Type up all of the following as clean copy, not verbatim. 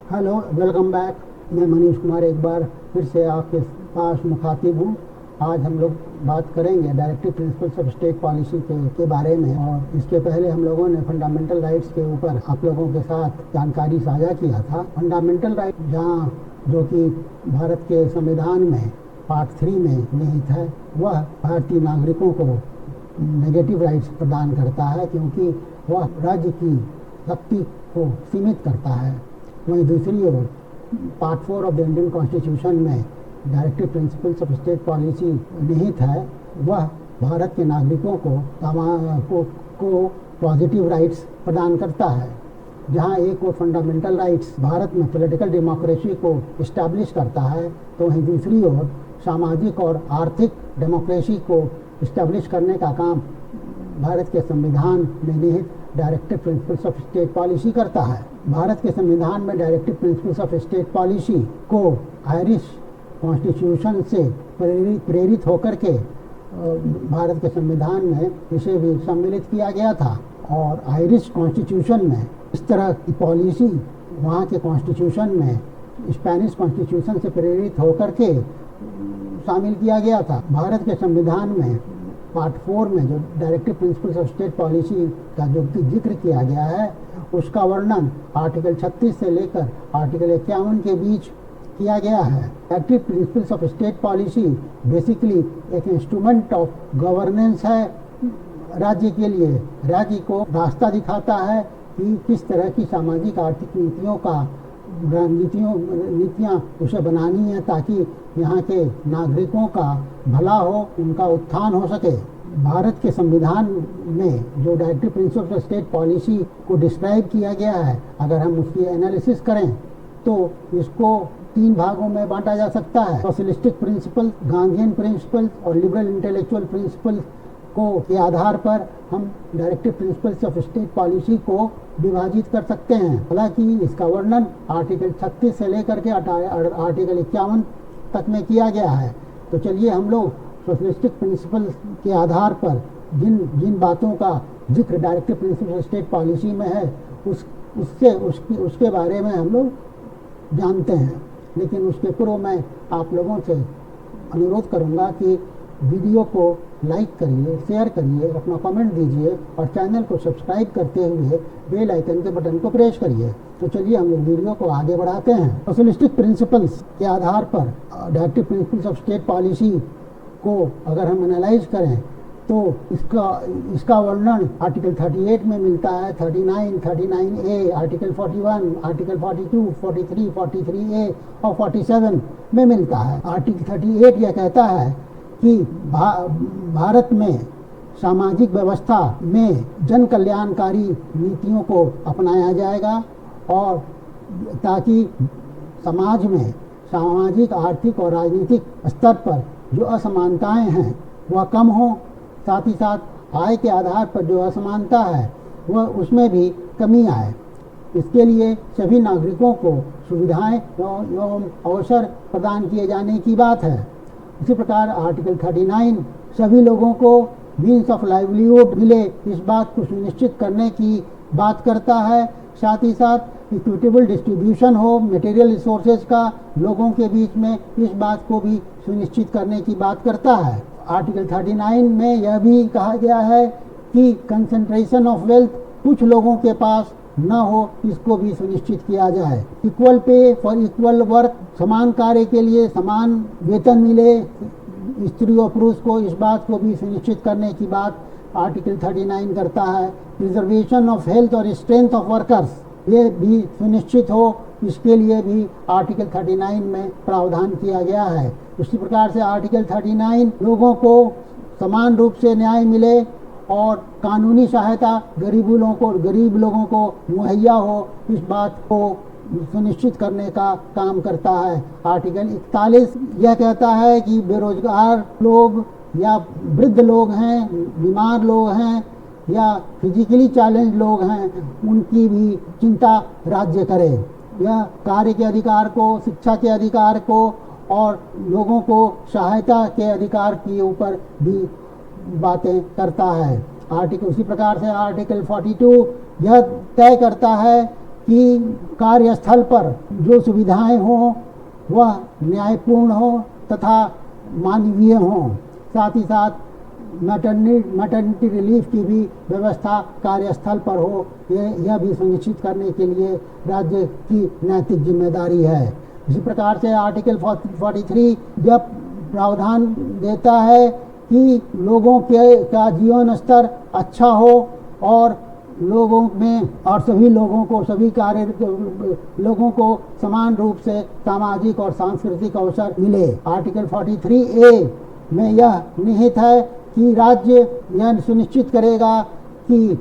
Hello, welcome back. मैं मनीष कुमार एक बार फिर से आपके पास मुखातिब हूँ। आज हम लोग बात करेंगे directive principles of state policy के बारे में। और इसके पहले हम लोगों ने फंडामेंटल राइट्स के ऊपर आप लोगों के साथ जानकारी साझा किया था। फंडामेंटल राइट जहाँ जो कि भारत के संविधान में पार्ट 3 में निहित है, वह भारतीय नागरिकों को नेगेटिव राइट्स प्रदान करता है, क्योंकि वह राज्य की शक्ति को सीमित करता है। वहीं दूसरी ओर part 4 of the Indian constitution में directive principles of state policy निहित है। वह भारत के नागरिकों को पॉजिटिव राइट्स प्रदान करता है। जहां एक और फंडामेंटल राइट्स भारत में पॉलिटिकल डेमोक्रेसी को इस्टेब्लिश करता है, तो वहीं दूसरी ओर सामाजिक और आर्थिक डेमोक्रेसी को इस्टेब्लिश करने का काम भारत के संविधान में निहित directive principles of state policy करता है। भारत के संविधान में directive principles of state policy को आयरिश कॉन्स्टिट्यूशन से प्रेरित होकर के भारत के संविधान में इसे भी सम्मिलित किया गया था। और आयरिश कॉन्स्टिट्यूशन में इस तरह की पॉलिसी वहाँ के कॉन्स्टिट्यूशन में स्पेनिश कॉन्स्टिट्यूशन से प्रेरित होकर के शामिल किया गया था। भारत के संविधान में पार्ट 4 में जो directive principles of state policy का जो जिक्र किया गया है, उसका वर्णन आर्टिकल 36 से लेकर आर्टिकल 51 के बीच किया गया है। Directive principles of state policy basically एक इंस्ट्रूमेंट ऑफ गवर्नेंस है राज्य के लिए। राज्य को रास्ता दिखाता है कि किस तरह की सामाजिक आर्थिक नीतियाँ उसे बनानी है, ताकि यहाँ के नागरिकों का भला हो, उनका उत्थान हो सके। भारत के संविधान में जो directive principles of state policy को डिस्क्राइब किया गया है, अगर हम उसकी एनालिसिस करें तो इसको 3 भागों में बांटा जा सकता है। सोशलिस्टिक प्रिंसिपल, गांधीयन प्रिंसिपल और लिबरल इंटेलेक्चुअल प्रिंसिपल के आधार पर हम directive principles of state policy को विभाजित कर सकते हैं। हालांकि इसका वर्णन आर्टिकल 36 से लेकर के आर्टिकल 51 तक में किया गया है। तो चलिए हम लोग सोशलिस्टिक प्रिंसिपल के आधार पर जिन बातों का जिक्र directive principle of state policy में है उसके बारे में हम लोग जानते हैं। लेकिन उसके पूर्व मैं आप लोगों से अनुरोध करूंगा कि वीडियो को लाइक करिए, शेयर करिए, अपना कमेंट दीजिए और चैनल को सब्सक्राइब करते हुए बेल आइकन के बटन को प्रेस करिए। तो चलिए हम लोग वीडियो को आगे बढ़ाते हैं। सोशलिस्टिक प्रिंसिपल्स के आधार पर directive principles of state policy को अगर हम एनालाइज करें तो इसका वर्णन आर्टिकल 38 में मिलता है, 39, 39A, आर्टिकल 41, आर्टिकल 42, 43, 43A और 47 में मिलता है। आर्टिकल 38 यह कहता है कि भारत में सामाजिक व्यवस्था में जन कल्याणकारी नीतियों को अपनाया जाएगा, और ताकि समाज में सामाजिक, आर्थिक और राजनीतिक स्तर पर जो असमानताएं हैं वह कम हो। साथ ही साथ आय के आधार पर जो असमानता है वह उसमें भी कमी आए। इसके लिए सभी नागरिकों को सुविधाएं एवं अवसर प्रदान किए जाने की बात है। इसी प्रकार आर्टिकल 39 सभी लोगों को मीन्स ऑफ लाइवलीहुड मिले, इस बात को सुनिश्चित करने की बात करता है। साथ ही साथ इक्विटेबल डिस्ट्रीब्यूशन हो मटेरियल रिसोर्सेज का लोगों के बीच में, इस बात को भी सुनिश्चित करने की बात करता है। आर्टिकल 39 में यह भी कहा गया है कि कंसंट्रेशन ऑफ वेल्थ कुछ लोगों के पास न हो, इसको भी सुनिश्चित किया जाए। Equal pay for equal work, समान कार्य के लिए समान वेतन मिले स्त्री और पुरुष को, इस बात को भी सुनिश्चित करने की बात आर्टिकल 39 करता है। प्रिजर्वेशन ऑफ हेल्थ और स्ट्रेंथ ऑफ वर्कर्स, ये भी सुनिश्चित हो, इसके लिए भी आर्टिकल 39 में प्रावधान किया गया है। उसी प्रकार से आर्टिकल 39 लोगों को समान रूप से न्याय मिले और कानूनी सहायता गरीब लोगों को मुहैया हो, इस बात को सुनिश्चित करने का काम करता है। आर्टिकल 41 यह कहता है कि बेरोजगार लोग या वृद्ध लोग हैं, बीमार लोग हैं या फिजिकली चैलेंज लोग हैं, उनकी भी चिंता राज्य करे। यह कार्य के अधिकार को, शिक्षा के अधिकार को और लोगों को सहायता के अधिकार के ऊपर भी बातें करता है। उसी प्रकार से आर्टिकल 42 यह तय करता है कि कार्यस्थल पर जो सुविधाएं हों वह न्यायपूर्ण हो तथा मानवीय हों। साथ ही साथ मैटरनिटी रिलीफ की भी व्यवस्था कार्यस्थल पर हो, यह भी सुनिश्चित करने के लिए राज्य की नैतिक जिम्मेदारी है। इसी प्रकार से आर्टिकल 43 जब प्रावधान देता है कि लोगों का जीवन स्तर अच्छा हो और लोगों में और सभी लोगों को लोगों को समान रूप से सामाजिक और सांस्कृतिक अवसर मिले। आर्टिकल 43A में यह निहित है कि राज्य यह सुनिश्चित करेगा कि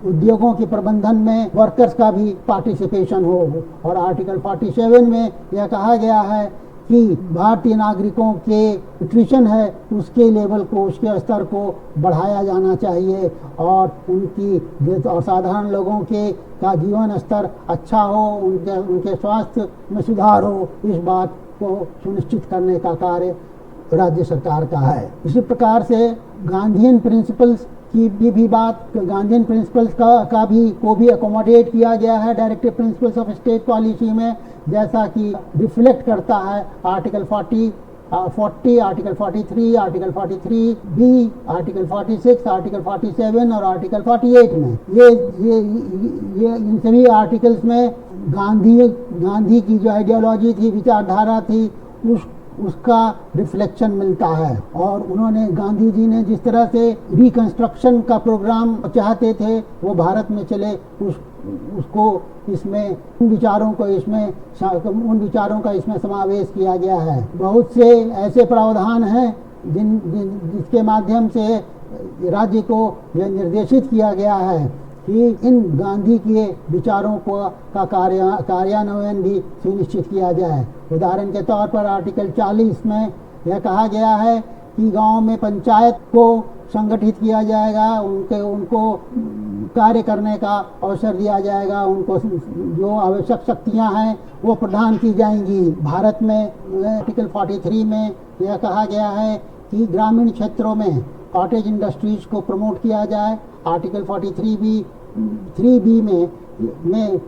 उद्योगों के प्रबंधन में वर्कर्स का भी पार्टिसिपेशन हो। और आर्टिकल 47 में यह कहा गया है कि भारतीय नागरिकों के न्यूट्रिशन है उसके लेवल को, उसके स्तर को बढ़ाया जाना चाहिए और और साधारण लोगों के का जीवन स्तर अच्छा हो, उनके स्वास्थ्य में सुधार हो, इस बात को सुनिश्चित करने का कार्य राज्य सरकार का है। इसी प्रकार से गांधीयन प्रिंसिपल्स की भी बात, गांधीयन प्रिंसिपल्स को भी अकोमोडेट किया गया है directive principles of state policy में, जैसा कि रिफ्लेक्ट करता है article 40, article 43, article 43B, article 46, article 47 और आर्टिकल 48 में। ये इन सभी आर्टिकल्स में गांधी की जो आइडियोलॉजी थी, विचारधारा थी, उसका रिफ्लेक्शन मिलता है। और उन्होंने, गांधी जी ने जिस तरह से रिकंस्ट्रक्शन का प्रोग्राम चाहते थे वो भारत में चले, उसको इसमें उन विचारों का इसमें समावेश किया गया है। बहुत से ऐसे प्रावधान हैं जिसके माध्यम से राज्य को यह निर्देशित किया गया है कि इन गांधी के विचारों का कार्यान्वयन भी सुनिश्चित किया जाए। उदाहरण के तौर पर आर्टिकल 40 में यह कहा गया है कि गांव में पंचायत को संगठित किया जाएगा, उनको कार्य करने का अवसर दिया जाएगा, उनको जो आवश्यक शक्तियां हैं वो प्रदान की जाएंगी। भारत में आर्टिकल 43 में यह कहा गया है कि ग्रामीण क्षेत्रों में कॉटेज इंडस्ट्रीज को प्रमोट किया जाए। आर्टिकल 43B में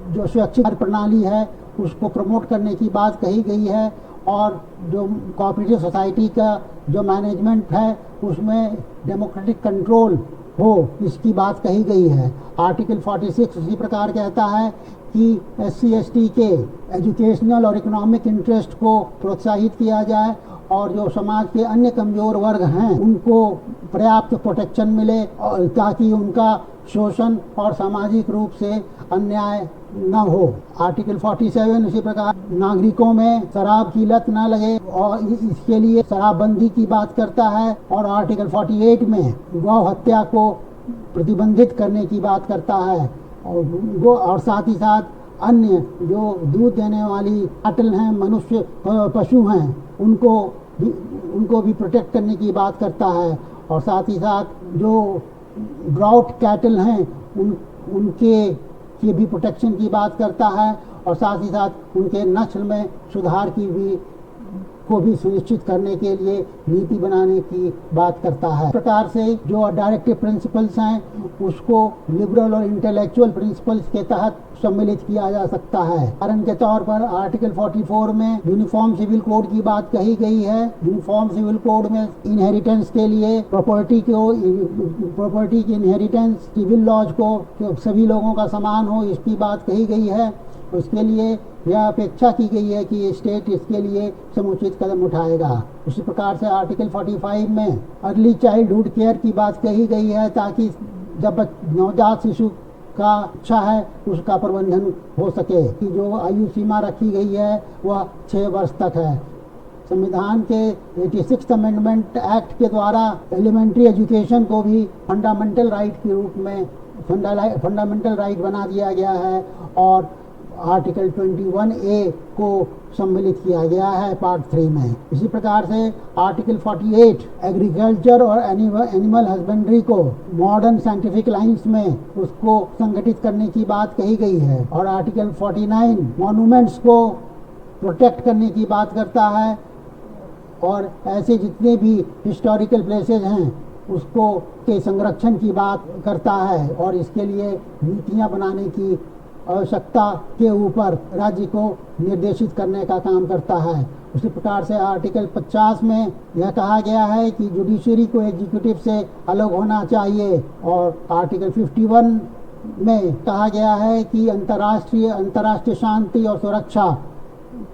जो स्वैच्छिक प्रणाली है उसको प्रमोट करने की बात कही गई है और जो कोऑपरेटिव सोसाइटी का जो मैनेजमेंट है उसमें डेमोक्रेटिक कंट्रोल हो, इसकी बात कही गई है। आर्टिकल 46 इसी प्रकार कहता है कि SC/ST के एजुकेशनल और इकोनॉमिक इंटरेस्ट को प्रोत्साहित किया जाए और जो समाज के अन्य कमजोर वर्ग हैं उनको पर्याप्त प्रोटेक्शन मिले और ताकि उनका शोषण और सामाजिक रूप से अन्याय न हो। आर्टिकल 47 इसी प्रकार नागरिकों में शराब की लत न लगे और इसके लिए शराबबंदी की बात करता है। और आर्टिकल 48 में गौ हत्या को प्रतिबंधित करने की बात करता है और साथ ही साथ अन्य जो दूध देने वाली कैटल हैं, मनुष्य पशु हैं, उनको भी प्रोटेक्ट करने की बात करता है। और साथ ही साथ जो ड्राउट कैटल हैं उनके भी प्रोटेक्शन की बात करता है और साथ ही साथ उनके नस्ल में सुधार को भी सुनिश्चित करने के लिए नीति बनाने की बात करता है। इस प्रकार से जो डायरेक्टिव प्रिंसिपल्स हैं उसको लिबरल और इंटेलेक्चुअल प्रिंसिपल्स के तहत सम्मिलित किया जा सकता है। उदाहरण के तौर पर आर्टिकल 44 में यूनिफॉर्म सिविल कोड की बात कही गई है। यूनिफॉर्म सिविल कोड में इनहेरिटेंस के लिए प्रॉपर्टी की इनहेरिटेंस, सिविल लॉज को सभी लोगों का समान हो, इसकी बात कही गई है। उसके लिए यह अपेक्षा की गई है कि स्टेट इसके लिए समुचित कदम उठाएगा। उसी प्रकार से आर्टिकल 45 में अर्ली चाइल्डहुड केयर की बात कही गई है ताकि जब नवजात शिशु का अच्छा है उसका प्रबंधन हो सके। कि जो आयु सीमा रखी गई है वह 6 वर्ष तक है। संविधान के 86 अमेंडमेंट एक्ट के द्वारा एलिमेंट्री एजुकेशन को भी फंडामेंटल राइट के रूप में फंडामेंटल राइट बना दिया गया है और आर्टिकल 21A को सम्मिलित किया गया है पार्ट 3 में। इसी प्रकार से आर्टिकल 48 एग्रीकल्चर और एनिमल हस्बेंड्री को मॉडर्न साइंटिफिक लाइंस में उसको संगठित करने की बात कही गई है। और आर्टिकल 49 मॉन्यूमेंट्स को प्रोटेक्ट करने की बात करता है और ऐसे जितने भी हिस्टोरिकल प्लेसेस हैं उसको के संरक्षण की बात करता है और इसके लिए नीतियां बनाने की आवश्यकता के ऊपर राज्य को निर्देशित करने का काम करता है। उसी प्रकार से आर्टिकल 50 में यह कहा गया है कि जुडिशरी को एग्जीक्यूटिव से अलग होना चाहिए, और आर्टिकल 51 में कहा गया है कि अंतर्राष्ट्रीय शांति और सुरक्षा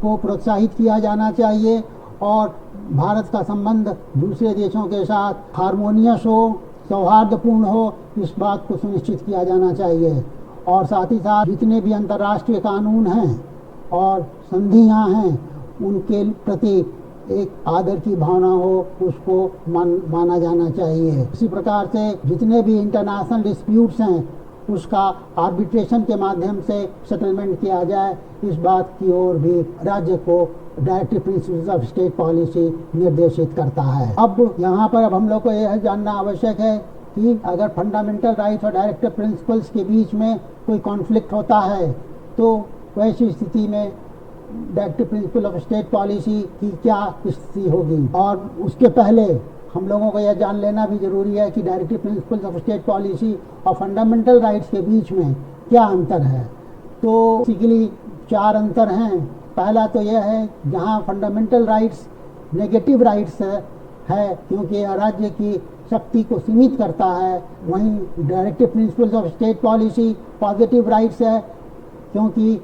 को प्रोत्साहित किया जाना चाहिए, और भारत का संबंध दूसरे देशों के साथ हार्मोनियस हो, सौहार्दपूर्ण हो, इस बात को सुनिश्चित किया जाना चाहिए। और साथ ही साथ जितने भी अंतर्राष्ट्रीय कानून हैं और संधियां हैं, उनके प्रति एक आदर की भावना हो, उसको माना जाना चाहिए। इसी प्रकार से जितने भी इंटरनेशनल डिस्प्यूट्स हैं, उसका आर्बिट्रेशन के माध्यम से सेटलमेंट किया जाए, इस बात की ओर भी राज्य को directive principles of state policy निर्देशित करता है। अब यहाँ पर हम लोग को यह जानना आवश्यक है कि अगर फंडामेंटल राइट्स और डायरेक्टिव प्रिंसिपल्स के बीच में कोई कॉन्फ्लिक्ट होता है, तो वैसी स्थिति में directive principle of state policy की क्या स्थिति होगी। और उसके पहले हम लोगों को यह जान लेना भी जरूरी है कि directive principles of state policy और फंडामेंटल राइट्स के बीच में क्या अंतर है। तो बेसिकली 4 अंतर हैं। पहला तो यह है, जहाँ फंडामेंटल राइट्स नेगेटिव राइट्स है क्योंकि यह राज्य की शक्ति को सीमित करता है, वहीं directive principles of state policy positive rights है क्योंकि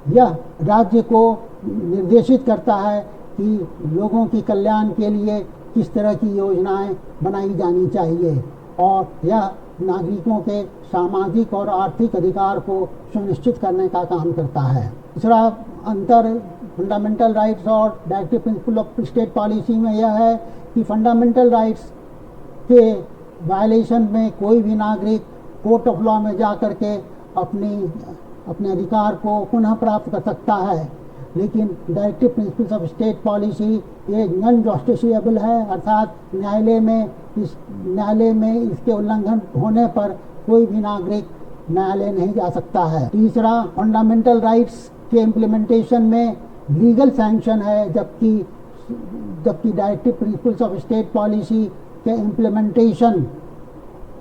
यह राज्य को निर्देशित करता है कि लोगों की कल्याण के लिए किस तरह की योजनाएं बनाई जानी चाहिए, और यह नागरिकों के सामाजिक और आर्थिक अधिकार को सुनिश्चित करने का काम करता है। दूसरा अंतर फंडामेंटल राइट्स और directive principle of state policy में यह है कि फंडामेंटल राइट्स के वायलेशन में कोई भी नागरिक कोर्ट ऑफ लॉ में जा कर के अपने अधिकार को पुनः प्राप्त कर सकता है, लेकिन directive principles of state policy ये नॉन जस्टिसिएबल है, अर्थात न्यायालय में इसके उल्लंघन होने पर कोई भी नागरिक न्यायालय नहीं जा सकता है। तीसरा, फंडामेंटल राइट्स के इम्प्लीमेंटेशन में लीगल सैंक्शन है, जबकि directive principles of state policy के इम्प्लीमेंटेशन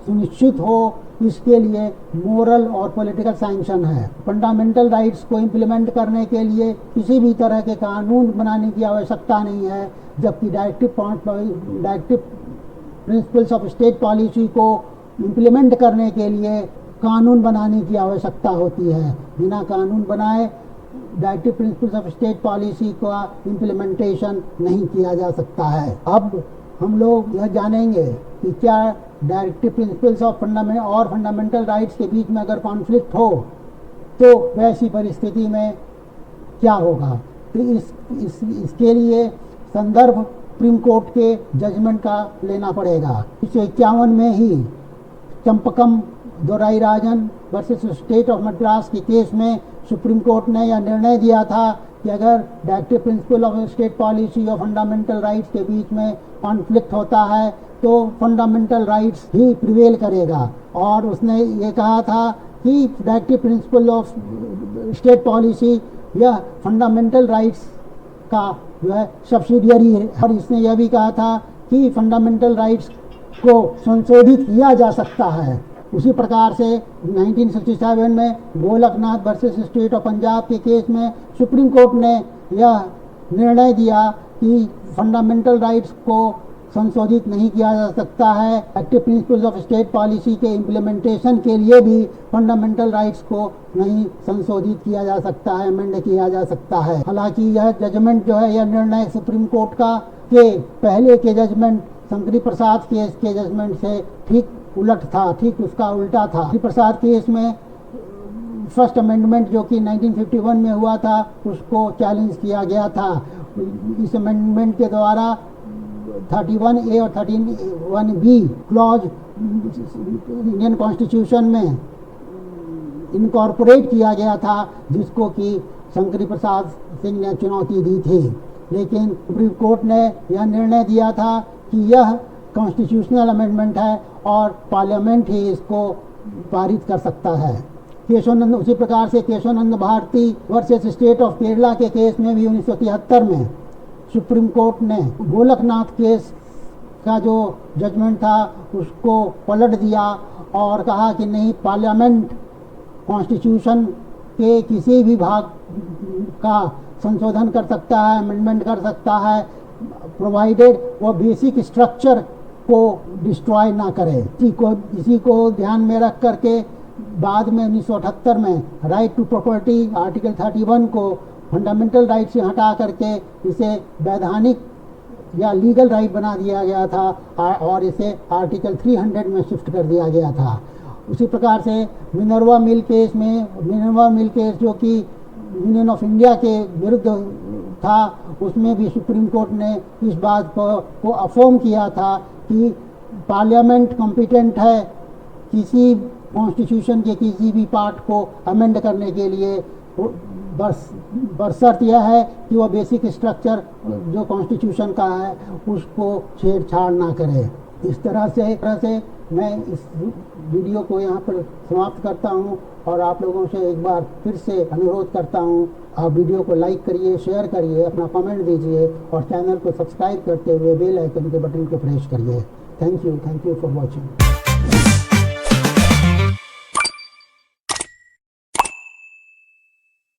सुनिश्चित हो, इसके लिए मोरल और पॉलिटिकल सैंक्शन है। फंडामेंटल राइट्स को इम्प्लीमेंट करने के लिए किसी भी तरह के कानून बनाने की आवश्यकता नहीं है, जबकि directive principles of state policy को इम्प्लीमेंट करने के लिए कानून बनाने की आवश्यकता होती है। बिना कानून बनाए directive principles of state policy का इम्प्लीमेंटेशन नहीं किया जा सकता है। अब हम लोग यह जानेंगे कि क्या directive principles of fundamental rights के बीच में अगर कॉन्फ्लिक्ट हो तो वैसी परिस्थिति में क्या होगा। तो इसके लिए संदर्भ सुप्रीम कोर्ट के जजमेंट का लेना पड़ेगा। 1951 में ही Champakam Dorairajan versus state of Madras के केस में सुप्रीम कोर्ट ने यह निर्णय दिया था कि अगर directive principle of state policy और फंडामेंटल राइट्स के बीच में कॉन्फ्लिक्ट होता है तो फंडामेंटल राइट्स ही प्रिवेल करेगा, और उसने ये कहा था कि directive principle of state policy यह फंडामेंटल राइट्स का जो है सब्सिडियरी है, और इसने यह भी कहा था कि फंडामेंटल राइट्स को संशोधित किया जा सकता है। उसी प्रकार से 1967 में Golaknath versus state of Punjab के केस में सुप्रीम कोर्ट ने यह निर्णय दिया कि फंडामेंटल राइट्स को संशोधित नहीं किया जा सकता है। Active principles of state policy के इम्प्लीमेंटेशन के लिए भी फंडामेंटल राइट्स को नहीं संशोधित किया जा सकता है, अमेंड किया जा सकता है। हालांकि यह जजमेंट जो है, यह निर्णय सुप्रीम कोर्ट का के पहले के जजमेंट शंकरी प्रसाद केस के जजमेंट से ठीक उलट था, ठीक उसका उल्टा था। शंकरी प्रसाद केस में फर्स्ट अमेंडमेंट जो कि 1951 में हुआ था उसको चैलेंज किया गया था। इस अमेंडमेंट के द्वारा 31A और 31B क्लॉज इंडियन कॉन्स्टिट्यूशन में इनकॉर्पोरेट किया गया था, जिसको कि शंकरी प्रसाद सिंह ने चुनौती दी थी। लेकिन सुप्रीम कोर्ट ने यह निर्णय दिया था कि यह कॉन्स्टिट्यूशनल अमेंडमेंट है और पार्लियामेंट ही इसको पारित कर सकता है। केशवानंद, उसी प्रकार से Kesavananda Bharati versus state of Kerala के केस में भी 1973 में सुप्रीम कोर्ट ने गोलकनाथ केस का जो जजमेंट था उसको पलट दिया और कहा कि नहीं, पार्लियामेंट कॉन्स्टिट्यूशन के किसी भी भाग का संशोधन कर सकता है, अमेंडमेंट कर सकता है, प्रोवाइडेड वो बेसिक स्ट्रक्चर को डिस्ट्रॉय ना करे। इसी को ध्यान में रख करके बाद में 1978 में राइट टू प्रॉपर्टी आर्टिकल 31 को फंडामेंटल राइट से हटा करके इसे वैधानिक या लीगल राइट बना दिया गया था और इसे आर्टिकल 300 में शिफ्ट कर दिया गया था। उसी प्रकार से मिनर्वा मिल केस जो कि यूनियन ऑफ इंडिया के विरुद्ध था, उसमें भी सुप्रीम कोर्ट ने इस बात को अफर्म किया था कि पार्लियामेंट कॉम्पिटेंट है किसी कॉन्स्टिट्यूशन के किसी भी पार्ट को अमेंड करने के लिए, बशर्त यह है कि वह बेसिक स्ट्रक्चर जो कॉन्स्टिट्यूशन का है उसको छेड़छाड़ ना करे। इस तरह से मैं इस वीडियो को यहाँ पर समाप्त करता हूँ और आप लोगों से एक बार फिर से अनुरोध करता हूँ, आप वीडियो को लाइक करिए, शेयर करिए, अपना कमेंट दीजिए और चैनल को सब्सक्राइब करते हुए बेल आइकन के बटन को प्रेस करिए। Thank you for watching.